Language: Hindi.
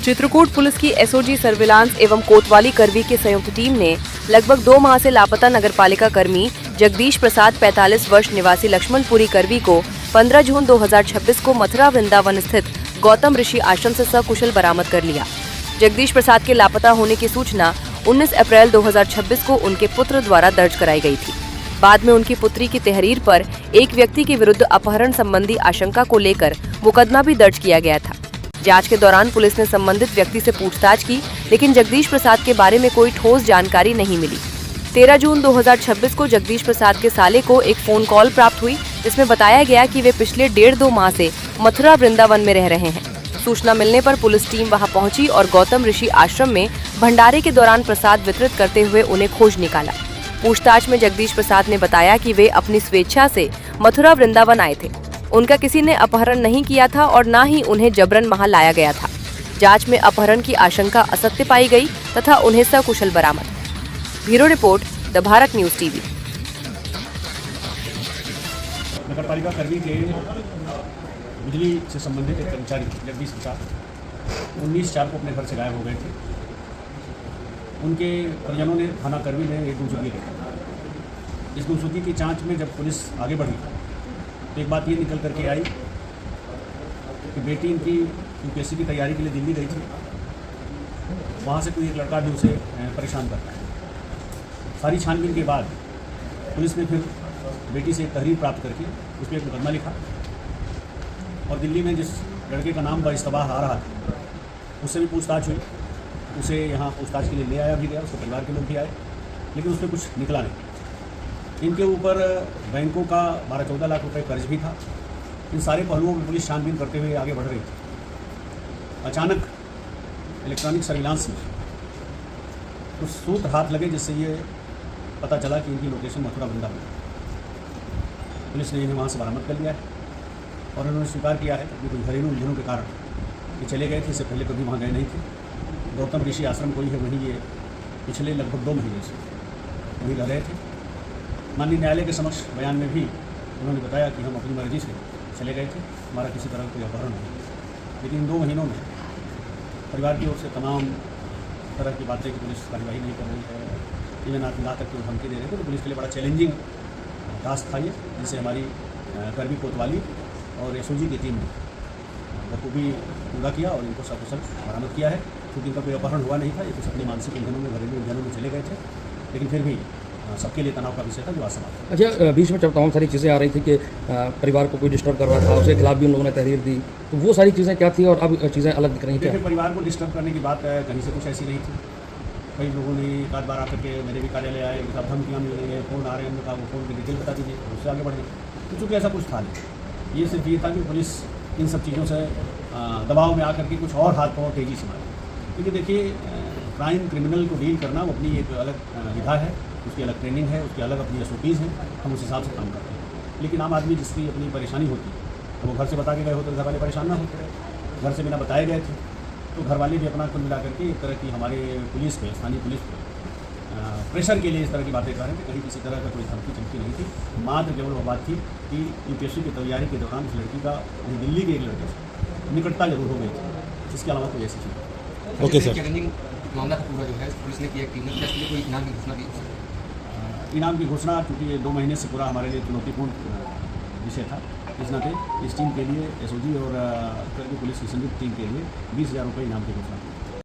चित्रकूट पुलिस की एसओजी सर्विलांस एवं कोतवाली करवी की संयुक्त टीम ने लगभग 2 माह से लापता नगरपालिका कर्मी जगदीश प्रसाद 45 वर्ष निवासी लक्ष्मणपुरी करवी को 15 जून 2026 को मथुरा वृंदावन स्थित गौतम ऋषि आश्रम से सकुशल बरामद कर लिया। जगदीश प्रसाद के लापता होने की सूचना 19 अप्रैल 2026 को उनके पुत्र द्वारा दर्ज कराई गई थी। बाद में उनकी पुत्री की तहरीर पर एक व्यक्ति के विरुद्ध अपहरण संबंधी आशंका को लेकर मुकदमा भी दर्ज किया गया था। जांच के दौरान पुलिस ने संबंधित व्यक्ति से पूछताछ की, लेकिन जगदीश प्रसाद के बारे में कोई ठोस जानकारी नहीं मिली। 13 जून 2026 को जगदीश प्रसाद के साले को एक फोन कॉल प्राप्त हुई, जिसमें बताया गया कि वे पिछले 1.5-2 माह से मथुरा वृंदावन में रह रहे हैं। सूचना मिलने पर पुलिस टीम वहां पहुंची और गौतम ऋषि आश्रम में भंडारे के दौरान प्रसाद वितरित करते हुए उन्हें खोज निकाला। पूछताछ में जगदीश प्रसाद ने बताया कि वे अपनी स्वेच्छा से मथुरा वृंदावन आए थे। उनका किसी ने अपहरण नहीं किया था और न ही उन्हें जबरन वहां लाया गया था। जांच में अपहरण की आशंका असत्य पाई गई तथा उन्हें सकुशल बरामद। Bureau report, the Bharat news TV. नगरपालिका कर्मी के बिजली से संबंधित एक कर्मचारी जगदीश प्रसाद 19/4 को अपने घर से गायब हो गए थे। उनके परिजनों ने थाना कर्मी ने एक गुमशुदगी रखी। इस गुमशुदगी की जांच में जब पुलिस आगे बढ़ी तो एक बात ये निकल करके आई कि बेटी इनकी यूपीएससी की तैयारी के लिए दिल्ली गई थी। वहाँ से कोई एक लड़का भी उसे परेशान करता है। सारी छानबीन के बाद पुलिस ने फिर बेटी से एक तहरीर प्राप्त करके उस पर एक मुकदमा लिखा और दिल्ली में जिस लड़के का नाम बइस्तबाह आ रहा था उससे भी पूछताछ हुई। उसे यहाँ पूछताछ के लिए ले आया भी गया, उसके परिवार के लोग भी आए, लेकिन उसमें कुछ निकला नहीं। इनके ऊपर बैंकों का 12-14 लाख रुपए कर्ज भी था। इन सारे पहलुओं में पुलिस छानबीन करते हुए आगे बढ़ रही थी। अचानक इलेक्ट्रॉनिक सर्विलांस में कुछ सूत्र हाथ लगे, जिससे ये पता चला कि इनकी लोकेशन मथुरा वृंदावन है। पुलिस ने इन्हें वहाँ से बरामद कर लिया है और उन्होंने स्वीकार किया है कि कुछ घरेलू उलझनों के कारण ये चले गए थे। इससे पहले कभी वहाँ गए नहीं थे। गौतम ऋषि आश्रम कोई है, वहीं ये पिछले लगभग 2 महीने से वहीं रह रहे थे। माननीय न्यायालय के समक्ष बयान में भी उन्होंने बताया कि हम अपनी मर्जी से चले गए थे, हमारा किसी तरह कोई अपहरण नहीं। लेकिन इन 2 महीनों में परिवार की ओर से तमाम तरह की बातें कि पुलिस कार्यवाही नहीं कर रही है, इवन यहाँ तक कि वो धमकी दे रहे थे। तो पुलिस के लिए बड़ा चैलेंजिंग टास्क था ये, जिसे हमारी करवी कोतवाली और एसओजी की टीम ने बखूबी पूरा किया और इनको सकुशल बरामद किया है। क्योंकि इनका कोई अपहरण हुआ नहीं था, ये कुछ अपनी मानसिक उलझनों में, घरेलू उलझनों में चले गए थे, लेकिन फिर भी सबके लिए तनाव का विषय था जो आज समाप्त। अच्छा, बीच में तमाम सारी चीज़ें आ रही थी कि परिवार को कोई डिस्टर्ब कर रहा था, उसके खिलाफ भी उन लोगों ने तहरीर दी, तो वो सारी चीज़ें क्या थी और अब चीज़ें अलग दिख रही थी? परिवार को डिस्टर्ब करने की बात कहीं से कुछ ऐसी नहीं थी। कई लोगों ने एक आध बार आकर के मेरे भी कार्यालय आए, सब धमकियाँ मिल रही है, फ़ोन आ रहे हैं, हमने कहा वो फ़ोन की डिटेल बता दीजिए, उससे आगे बढ़े। तो चूँकि ऐसा कुछ था नहीं, ये सिर्फ ये था कि पुलिस इन सब चीज़ों से दबाव में आकर के कुछ और हाथ पाँव तेज़ी से मारे। क्योंकि देखिए, क्राइम क्रिमिनल को डील करना वो अपनी एक अलग विधा है, उसकी अलग ट्रेनिंग है, उसकी अलग अपनी SOPs हैं, हम उस हिसाब से काम करते हैं। लेकिन आम आदमी जिसकी अपनी परेशानी होती है तो वो घर से बता के गए होते, घर वाले परेशान ना होते रहे। घर से बिना बताए गए थे तो घर वाले भी अपना कुल मिला करके एक तरह की हमारे पुलिस पे, स्थानीय पुलिस पे प्रेशर के लिए इस तरह की बातें कर रहे थे। कहीं किसी तरह का कोई धमकी चमकी नहीं थी। मात्र केवल वो बात थी कि यूपीएससी की तैयारी के दौरान उस लड़की का दिल्ली के एक लड़के से निकटता जरूर हो गई थी, इसके अलावा कोई ऐसी चीज़। ओके सर, मामला का पूरा जो है पुलिस ने किया, कोई इनाम की घोषणा की? इनाम की घोषणा चूँकि ये 2 महीने से पूरा हमारे लिए चुनौतीपूर्ण विषय था, इस नाते इस टीम के लिए एसओजी और करवी पुलिस की संयुक्त टीम के लिए 20,000 रुपये इनाम की घोषणा की।